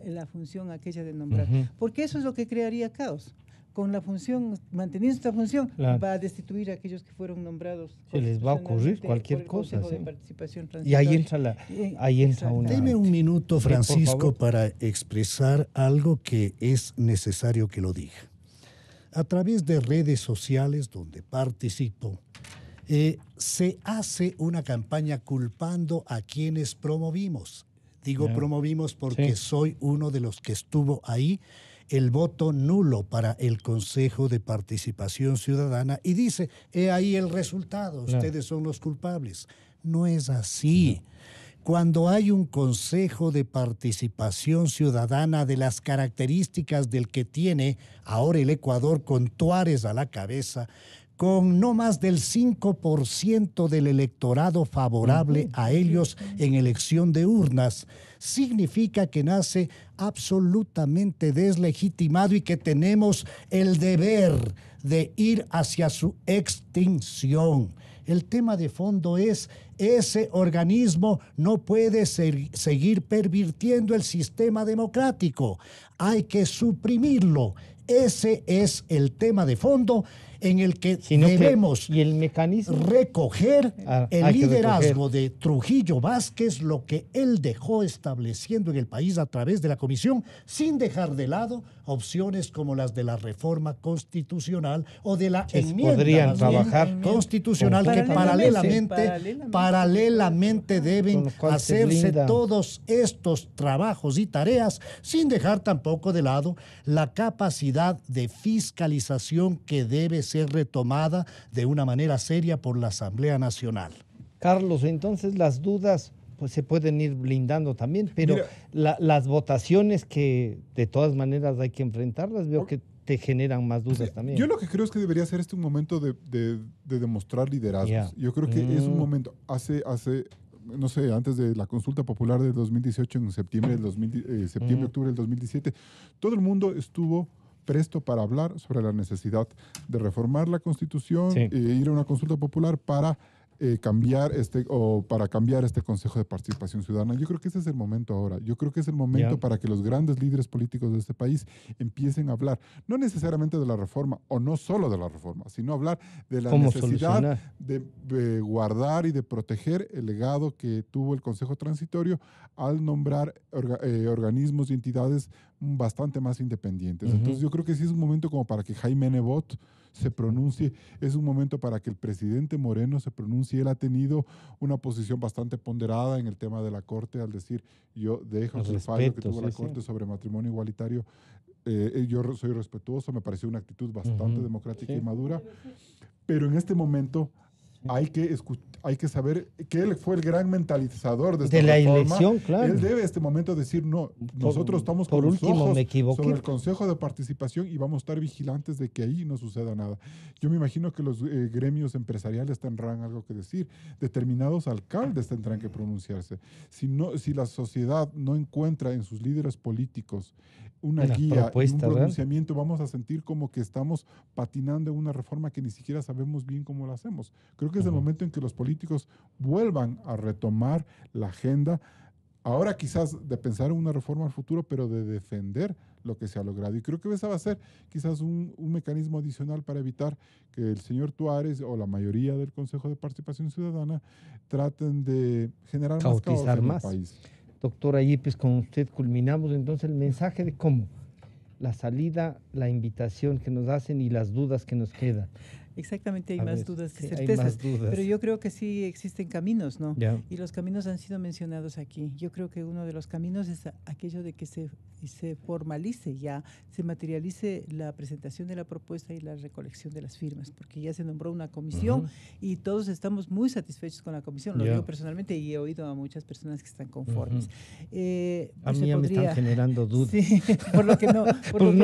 la función aquella de nombrar. Porque eso es lo que crearía caos. Con la función, manteniendo esta función, va a destituir a aquellos que fueron nombrados. Se les va a ocurrir cualquier cosa. De participación y ahí entra una... Deme un minuto, Francisco, para expresar algo que es necesario que lo diga. A través de redes sociales donde participo, se hace una campaña culpando a quienes promovimos. Digo promovimos porque soy uno de los que estuvo ahí, el voto nulo para el Consejo de Participación Ciudadana y dice, he ahí el resultado, ustedes son los culpables. No es así. Cuando hay un Consejo de Participación Ciudadana de las características del que tiene ahora el Ecuador con Tuárez a la cabeza, con no más del 5% del electorado favorable a ellos en elección de urnas, significa que nace absolutamente deslegitimado y que tenemos el deber de ir hacia su extinción. El tema de fondo es, ese organismo no puede seguir pervirtiendo el sistema democrático. Hay que suprimirlo. Ese es el tema de fondo en el que debemos ¿y el mecanismo? Recoger el liderazgo de Trujillo Vázquez, lo que él dejó estableciendo en el país a través de la comisión, sin dejar de lado opciones como las de la reforma constitucional o de la enmienda constitucional que paralelamente deben hacerse todos estos trabajos y tareas, sin dejar tampoco de lado la capacidad de fiscalización que debe ser retomada de una manera seria por la Asamblea Nacional. Carlos, entonces las dudas pues se pueden ir blindando también, pero las votaciones que de todas maneras hay que enfrentarlas, veo que te generan más dudas también. Yo lo que creo es que debería ser un momento de demostrar liderazgos. Yo creo que es un momento, no sé, antes de la consulta popular del 2018, en septiembre, octubre del 2017, todo el mundo estuvo presto para hablar sobre la necesidad de reformar la Constitución e ir a una consulta popular para cambiar este Consejo de Participación Ciudadana. Yo creo que ese es el momento ahora. Yo creo que es el momento para que los grandes líderes políticos de este país empiecen a hablar, no necesariamente de la reforma, o no solo de la reforma, sino hablar de la necesidad de guardar y de proteger el legado que tuvo el Consejo Transitorio al nombrar organismos y entidades bastante más independientes. Entonces yo creo que sí es un momento como para que Jaime Nebot se pronuncie, es un momento para que el presidente Moreno se pronuncie. Él ha tenido una posición bastante ponderada en el tema de la Corte al decir, yo dejo el fallo que tuvo la Corte sobre matrimonio igualitario, yo soy respetuoso, me pareció una actitud bastante democrática y madura, pero en este momento hay que saber que él fue el gran mentalizador de esta reforma. Elección, claro. Él debe este momento decir, no, nosotros estamos con los ojos sobre el Consejo de Participación y vamos a estar vigilantes de que ahí no suceda nada. Yo me imagino que los gremios empresariales tendrán algo que decir, determinados alcaldes tendrán que pronunciarse. Si la sociedad no encuentra en sus líderes políticos una guía, un pronunciamiento, vamos a sentir como que estamos patinando en una reforma que ni siquiera sabemos bien cómo la hacemos. Creo que es el momento en que los políticos vuelvan a retomar la agenda, ahora quizás de pensar en una reforma al futuro, pero de defender lo que se ha logrado. Y creo que esa va a ser quizás un mecanismo adicional para evitar que el señor Tuárez o la mayoría del Consejo de Participación Ciudadana traten de generar más caos en el país. Doctora Yepes, con usted culminamos entonces el mensaje de cómo la salida, la invitación que nos hacen y las dudas que nos quedan. Exactamente, hay más dudas que certezas, pero yo creo que sí existen caminos, ¿no? Y los caminos han sido mencionados aquí. Yo creo que uno de los caminos es aquello de que se formalice ya, se materialice la presentación de la propuesta y la recolección de las firmas, porque ya se nombró una comisión y todos estamos muy satisfechos con la comisión, lo digo personalmente y he oído a muchas personas que están conformes. A mí ya me están generando dudas. Sí, por lo que no, por lo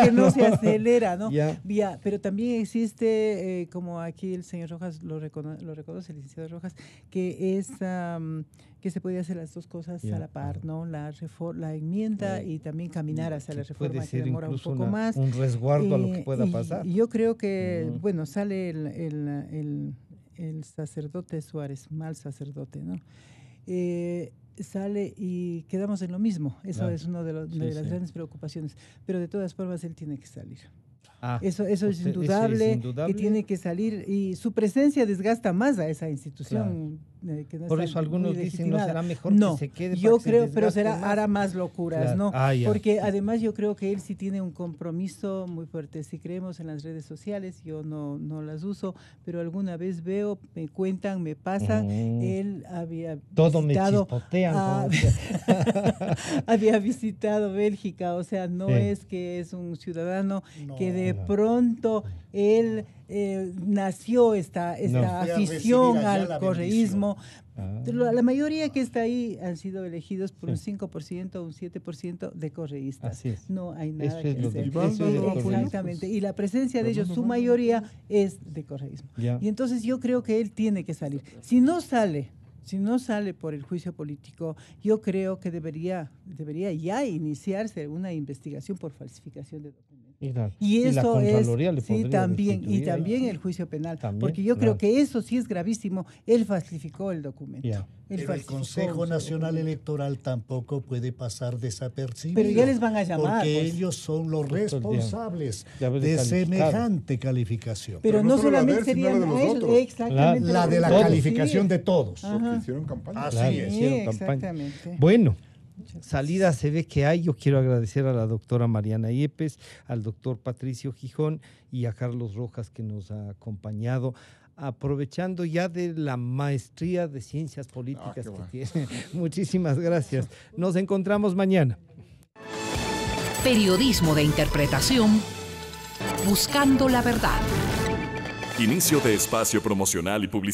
que no se acelera, ¿no? Pero también existe, como aquí el señor Rojas lo reconoce, el licenciado Rojas, que es que se puede hacer las dos cosas a la par, ¿no? La enmienda y también caminar hacia la reforma, que demora un poco más. Un resguardo a lo que pueda pasar. Y yo creo que, bueno, sale el sacerdote Suárez, mal sacerdote, ¿no? Sale y quedamos en lo mismo. Eso es una de las grandes preocupaciones. Pero de todas formas él tiene que salir. Eso es indudable, que tiene que salir, y su presencia desgasta más a esa institución. Que no por eso algunos dicen, no será mejor que se quede. Yo creo, pero hará más locuras, ¿no? Porque además yo creo que él sí tiene un compromiso muy fuerte. Si creemos en las redes sociales, yo no las uso, pero alguna vez veo, me cuentan, me pasan, él había todo visitado, me chispotean. Había visitado Bélgica, o sea, no es que es un ciudadano que de pronto él nació esta afición al correísmo. La mayoría que está ahí han sido elegidos por un 5%, un 7% de correístas. Así es. No hay nada que hacer. Exactamente. Y la presencia de ellos, su mayoría es de correísmo. Y entonces yo creo que él tiene que salir. Si no sale por el juicio político, yo creo que debería ya iniciarse una investigación por falsificación de documentos. Y eso también el juicio penal, porque yo creo que eso sí es gravísimo. Él falsificó el documento. Pero el Consejo Nacional Electoral tampoco puede pasar desapercibido. Pero ya les van a llamar. Porque ellos son los responsables de semejante calificación. Pero no solamente serían exactamente la de la calificación de todos. Porque hicieron campaña. Así es. Exactamente. Bueno. Salida se ve que hay. Yo quiero agradecer a la doctora Mariana Yepes, al doctor Patricio Gijón y a Carlos Rojas, que nos ha acompañado, aprovechando ya de la maestría de ciencias políticas que tiene. Muchísimas gracias. Nos encontramos mañana. Periodismo de interpretación, buscando la verdad. Inicio de espacio promocional y publicidad.